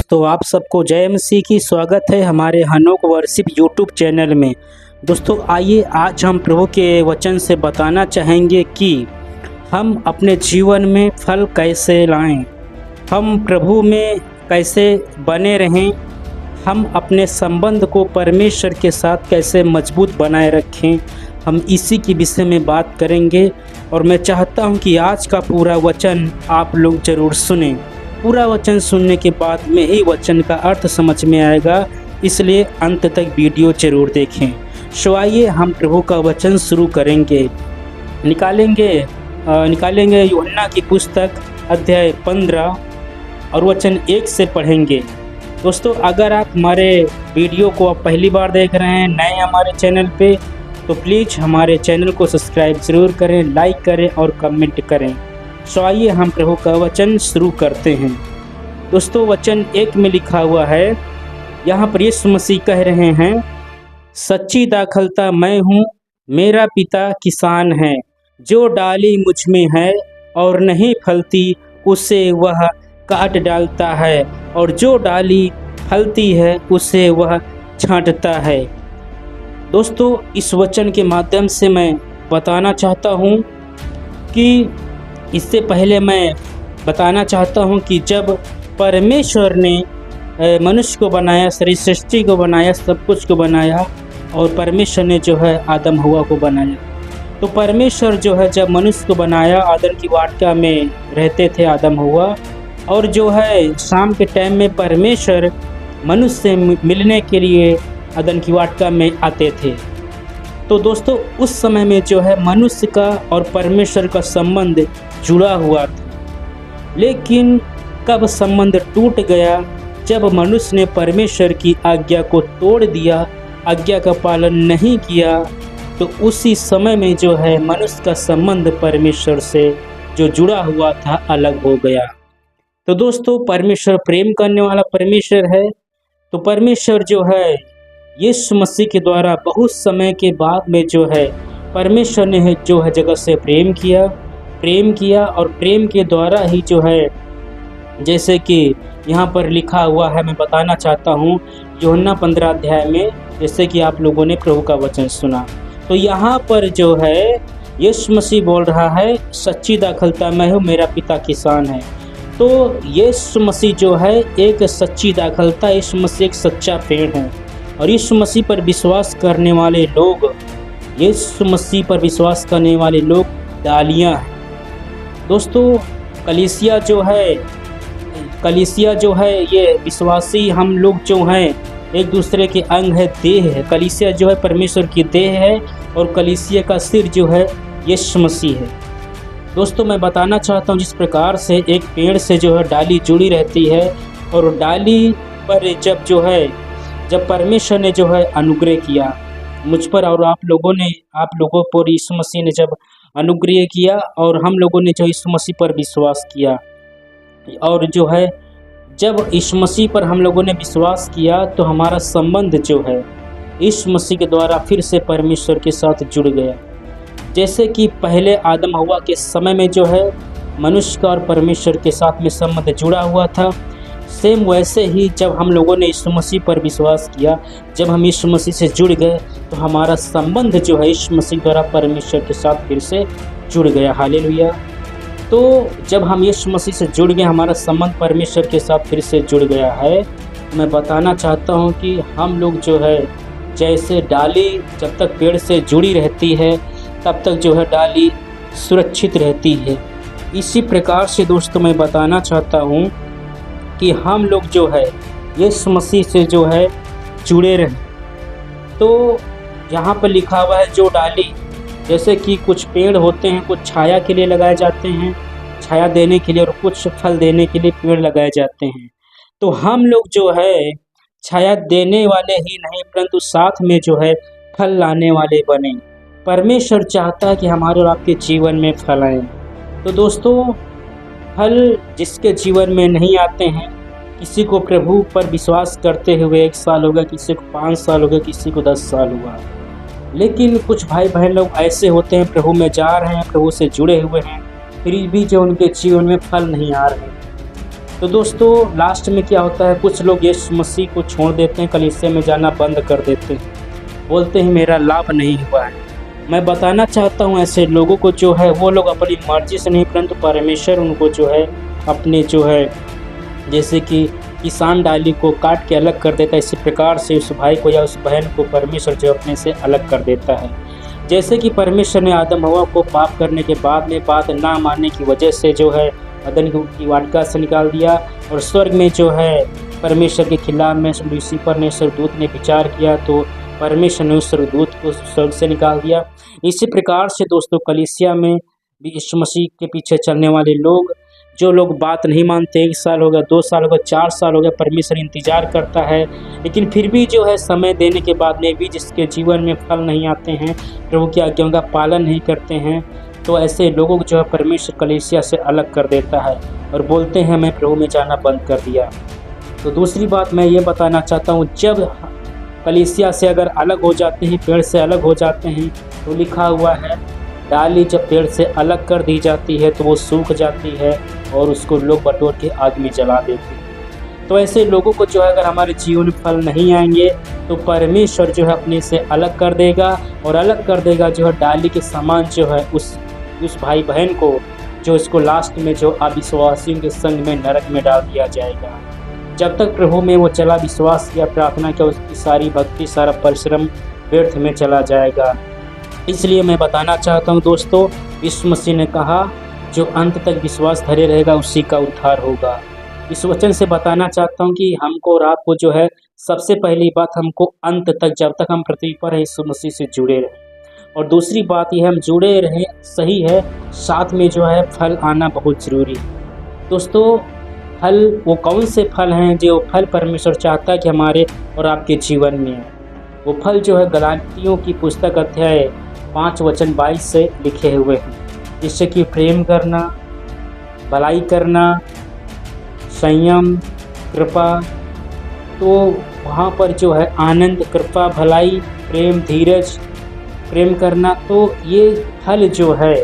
दोस्तों आप सबको जय मसीह की स्वागत है हमारे हनोक वर्शिप यूट्यूब चैनल में। दोस्तों आइए आज हम प्रभु के वचन से बताना चाहेंगे कि हम अपने जीवन में फल कैसे लाएं, हम प्रभु में कैसे बने रहें, हम अपने संबंध को परमेश्वर के साथ कैसे मजबूत बनाए रखें। हम इसी के विषय में बात करेंगे और मैं चाहता हूं कि आज का पूरा वचन आप लोग ज़रूर सुनें। पूरा वचन सुनने के बाद में ही वचन का अर्थ समझ में आएगा, इसलिए अंत तक वीडियो जरूर देखें। सो आइए हम प्रभु का वचन शुरू करेंगे। निकालेंगे यूहन्ना की पुस्तक अध्याय 15 और वचन 1 से पढ़ेंगे। दोस्तों अगर आप हमारे वीडियो को आप पहली बार देख रहे हैं, नए हमारे चैनल पे, तो प्लीज़ हमारे चैनल को सब्सक्राइब ज़रूर करें, लाइक करें और कमेंट करें। सो आइए हम प्रभु का वचन शुरू करते हैं। दोस्तों वचन 1 में लिखा हुआ है, यहाँ पर यीशु मसीह कह रहे हैं, सच्ची दाखलता मैं हूँ, मेरा पिता किसान है। जो डाली मुझ में है और नहीं फलती उसे वह काट डालता है, और जो डाली फलती है उसे वह छांटता है। दोस्तों इस वचन के माध्यम से मैं बताना चाहता हूँ कि इससे पहले मैं बताना चाहता हूँ कि जब परमेश्वर ने मनुष्य को बनाया, शरीर सृष्टि को बनाया, सब कुछ को बनाया, और परमेश्वर ने जो है आदम हवा को बनाया, तो परमेश्वर जो है जब मनुष्य को बनाया, आदम की वाटिका में रहते थे आदम हवा, और जो है शाम के टाइम में परमेश्वर मनुष्य से मिलने के लिए आदम की वाटिका में आते थे। तो दोस्तों उस समय में जो है मनुष्य का और परमेश्वर का संबंध जुड़ा हुआ था, लेकिन कब संबंध टूट गया, जब मनुष्य ने परमेश्वर की आज्ञा को तोड़ दिया, आज्ञा का पालन नहीं किया, तो उसी समय में जो है मनुष्य का संबंध परमेश्वर से जो जुड़ा हुआ था अलग हो गया। तो दोस्तों परमेश्वर प्रेम करने वाला परमेश्वर है। तो परमेश्वर जो है यीशु मसीह के द्वारा बहुत समय के बाद में जो है परमेश्वर ने जो है जगत से प्रेम किया और प्रेम के द्वारा ही जो है, जैसे कि यहाँ पर लिखा हुआ है, मैं बताना चाहता हूँ यूहन्ना 15 अध्याय में, जैसे कि आप लोगों ने प्रभु का वचन सुना, तो यहाँ पर जो है यीशु मसीह बोल रहा है, सच्ची दाखलता मैं हूँ, मेरा पिता किसान है। तो यीशु मसीह जो है एक सच्ची दाखलता, यीशु मसीह एक सच्चा पेड़ है, और यीशु मसीह पर विश्वास करने वाले लोग, यीशु मसीह पर विश्वास करने वाले लोग डालियाँ हैं। दोस्तों कलीसिया जो है ये विश्वासी हम लोग जो हैं एक दूसरे के अंग है, देह है। कलीसिया जो है परमेश्वर की देह है, और कलीसिया का सिर जो है यीशु मसीह है। दोस्तों मैं बताना चाहता हूँ जिस प्रकार से एक पेड़ से जो है डाली जुड़ी रहती है, और डाली पर जब परमेश्वर ने जो है अनुग्रह किया मुझ पर और आप लोगों पर, यीशु मसीह ने जब अनुग्रह किया और हम लोगों ने जो यीशु मसीह पर विश्वास किया, और जो है जब यीशु मसीह पर हम लोगों ने विश्वास किया, तो हमारा संबंध जो है यीशु मसीह के द्वारा फिर से परमेश्वर के साथ जुड़ गया। जैसे कि पहले आदम हवा के समय में जो है मनुष्य का और परमेश्वर के साथ में संबंध जुड़ा हुआ था, सेम वैसे ही जब हम लोगों ने यीशु मसीह पर विश्वास किया, जब हम यीशु मसीह से जुड़ गए, तो हमारा संबंध जो है यीशु मसीह द्वारा परमेश्वर के साथ फिर से जुड़ गया। हालेलुया। तो जब हम यीशु मसीह से जुड़ गए, हमारा संबंध परमेश्वर के साथ फिर से जुड़ गया है। मैं बताना चाहता हूँ कि हम लोग जो है, जैसे डाली जब तक पेड़ से जुड़ी रहती है तब तक जो है डाली सुरक्षित रहती है, इसी प्रकार से दोस्तों मैं बताना चाहता हूँ कि हम लोग जो है यीशु मसीह से जो है जुड़े रहें। तो यहाँ पर लिखा हुआ है, जो डाली, जैसे कि कुछ पेड़ होते हैं, कुछ छाया के लिए लगाए जाते हैं, छाया देने के लिए, और कुछ फल देने के लिए पेड़ लगाए जाते हैं। तो हम लोग जो है छाया देने वाले ही नहीं, परंतु साथ में जो है फल लाने वाले बने। परमेश्वर चाहता है कि हमारे और आपके जीवन में फल आए। तो दोस्तों फल जिसके जीवन में नहीं आते हैं, किसी को प्रभु पर विश्वास करते हुए 1 साल हो गया, किसी को 5 साल हो गया, किसी को 10 साल हुआ, लेकिन कुछ भाई बहन लोग ऐसे होते हैं, प्रभु में जा रहे हैं, प्रभु से जुड़े हुए हैं, फिर भी जो उनके जीवन में फल नहीं आ रहे। तो दोस्तों लास्ट में क्या होता है, कुछ लोग यीशु मसीह को छोड़ देते हैं, कलीसिया में जाना बंद कर देते हैं, बोलते हैं मेरा लाभ नहीं हुआ है। मैं बताना चाहता हूँ ऐसे लोगों को जो है वो लोग अपनी मर्जी से नहीं, परंतु परमेश्वर उनको जो है अपने जो है जैसे कि किसान डाली को काट के अलग कर देता है, इसी प्रकार से उस भाई को या उस बहन को परमेश्वर जो अपने से अलग कर देता है। जैसे कि परमेश्वर ने आदम हवा को पाप करने के बाद में बात ना मानने की वजह से जो है अदन की वाटिका से निकाल दिया, और स्वर्ग में जो है परमेश्वर के खिलाफ में लूसीफर ने स्वर्गदूत ने विचार किया तो परमेश्वर ने उस स्वर्गदूत को स्वर्ग से निकाल दिया। इसी प्रकार से दोस्तों कलीसिया में यीशु मसीह के पीछे चलने वाले लोग, जो लोग बात नहीं मानते, 1 साल हो गया, 2 साल हो गया, 4 साल हो गया, परमेश्वर इंतजार करता है, लेकिन फिर भी जो है समय देने के बाद में भी जिसके जीवन में फल नहीं आते हैं, प्रभु की आज्ञाओं का पालन नहीं करते हैं, तो ऐसे लोगों को जो है परमेश्वर कलीसिया से अलग कर देता है और बोलते हैं मैं प्रभु में जाना बंद कर दिया। तो दूसरी बात मैं ये बताना चाहता हूँ, जब कलीसिया से अगर अलग हो जाते हैं, पेड़ से अलग हो जाते हैं, तो लिखा हुआ है डाली जब पेड़ से अलग कर दी जाती है तो वो सूख जाती है और उसको लोग बटोर के आग में जला देते हैं। तो ऐसे लोगों को जो है अगर हमारे जीवन में फल नहीं आएंगे तो परमेश्वर जो है अपने से अलग कर देगा, और अलग कर देगा जो है डाली के समान जो है उस भाई बहन को, जो इसको लास्ट में जो अविश्वासियों के संग में नरक में डाल दिया जाएगा। जब तक प्रभु में वो चला, विश्वास किया, प्रार्थना किया, उसकी सारी भक्ति, सारा परिश्रम व्यर्थ में चला जाएगा। इसलिए मैं बताना चाहता हूँ दोस्तों, यीशु मसीह ने कहा जो अंत तक विश्वास धरे रहेगा उसी का उद्धार होगा। इस वचन से बताना चाहता हूँ कि हमको और आपको जो है सबसे पहली बात, हमको अंत तक जब तक हम पृथ्वी पर है यीशु मसीह से जुड़े रहें, और दूसरी बात यह हम जुड़े रहें सही है, साथ में जो है फल आना बहुत ज़रूरी है। दोस्तों फल वो कौन से फल हैं, जो फल परमेश्वर चाहता है कि हमारे और आपके जीवन में है, वो फल जो है गलातियों की पुस्तक अध्याय 5 वचन 22 से लिखे हुए हैं, जिससे कि प्रेम करना, भलाई करना, संयम, कृपा। तो वहाँ पर जो है आनंद, कृपा, भलाई, प्रेम, धीरज, प्रेम करना, तो ये फल जो है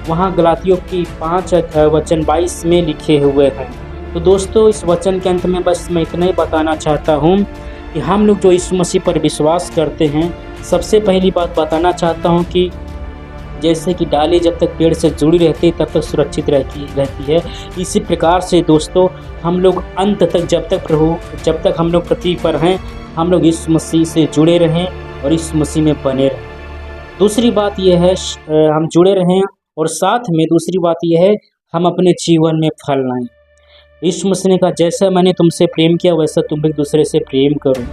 वहाँ गलातियों की 5 वचन 22 में लिखे हुए हैं। तो दोस्तों इस वचन के अंत में बस मैं इतना ही बताना चाहता हूँ कि हम लोग जो यीशु मसीह पर विश्वास करते हैं, सबसे पहली बात बताना चाहता हूँ कि जैसे कि डाली जब तक पेड़ से जुड़ी रहती है तब तक सुरक्षित रहती है, इसी प्रकार से दोस्तों हम लोग अंत तक जब तक हम लोग पृथ्वी पर हैं, हम लोग यीशु मसीह से जुड़े रहें और यीशु मसीह में बने रहें। दूसरी बात यह है हम जुड़े रहें, और साथ में दूसरी बात यह है हम अपने जीवन में फल लाएं। यीशु मसीह ने कहा जैसा मैंने तुमसे प्रेम किया वैसा तुम एक दूसरे से प्रेम करो।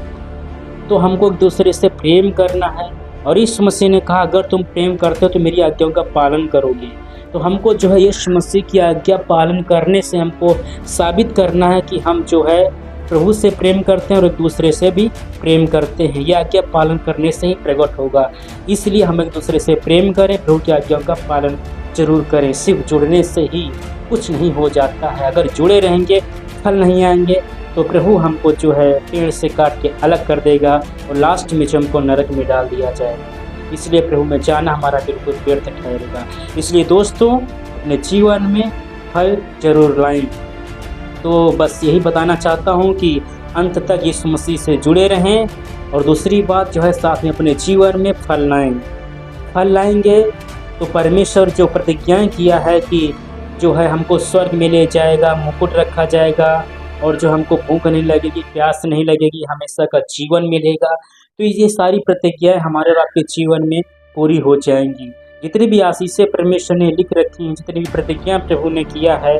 तो हमको एक दूसरे से प्रेम करना है, और यीशु मसीह ने कहा अगर तुम प्रेम करते हो तो मेरी आज्ञाओं का पालन करोगे। तो हमको जो है यीशु मसीह की आज्ञा पालन करने से हमको साबित करना है कि हम जो है प्रभु से प्रेम करते हैं और एक दूसरे से भी प्रेम करते हैं। यह आज्ञा पालन करने से ही प्रकट होगा। इसलिए हम एक दूसरे से प्रेम करें, प्रभु की आज्ञाओं का पालन जरूर करें। सिर्फ जुड़ने से ही कुछ नहीं हो जाता है, अगर जुड़े रहेंगे फल नहीं आएंगे तो प्रभु हमको जो है पेड़ से काट के अलग कर देगा और लास्ट में जो हमको नरक में डाल दिया जाएगा। इसलिए प्रभु में जाना हमारा बिल्कुल व्यर्थ ठहरेगा। इसलिए दोस्तों अपने जीवन में फल जरूर लाएं। तो बस यही बताना चाहता हूँ कि अंत तक यीशु मसीह से जुड़े रहें, और दूसरी बात जो है साथ में अपने जीवन में फल लाएं। फल लाएंगे तो परमेश्वर जो प्रतिज्ञाएं किया है कि जो है हमको स्वर्ग में ले जाएगा, मुकुट रखा जाएगा, और जो हमको भूख नहीं लगेगी, प्यास नहीं लगेगी, हमेशा का जीवन मिलेगा। तो ये सारी प्रतिज्ञाएं हमारे और आपके जीवन में पूरी हो जाएंगी। जितनी भी आशीषें परमेश्वर ने लिख रखी हैं, जितनी भी प्रतिज्ञा प्रभु ने किया है,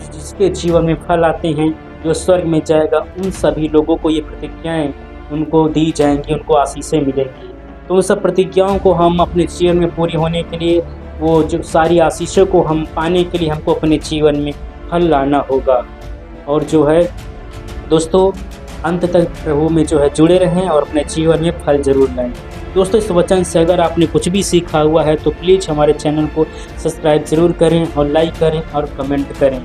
जिसके जीवन में फल आते हैं, जो स्वर्ग में जाएगा, उन सभी लोगों को ये प्रतिज्ञाएं उनको दी जाएंगी, उनको आशीषें मिलेंगी। तो उन सब प्रतिज्ञाओं को हम अपने जीवन में पूरी होने के लिए, वो जो सारी आशीषों को हम पाने के लिए हमको अपने जीवन में फल लाना होगा। और जो है दोस्तों अंत तक प्रभु में जो है जुड़े रहें और अपने जीवन में फल जरूर लाएं। दोस्तों इस वचन से अगर आपने कुछ भी सीखा हुआ है तो प्लीज़ हमारे चैनल को सब्सक्राइब ज़रूर करें और लाइक करें और कमेंट करें।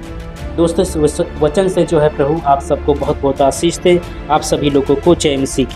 दोस्तों इस वचन से जो है प्रभु आप सबको बहुत बहुत आशीष दे। आप सभी लोगों को जय मसीह की।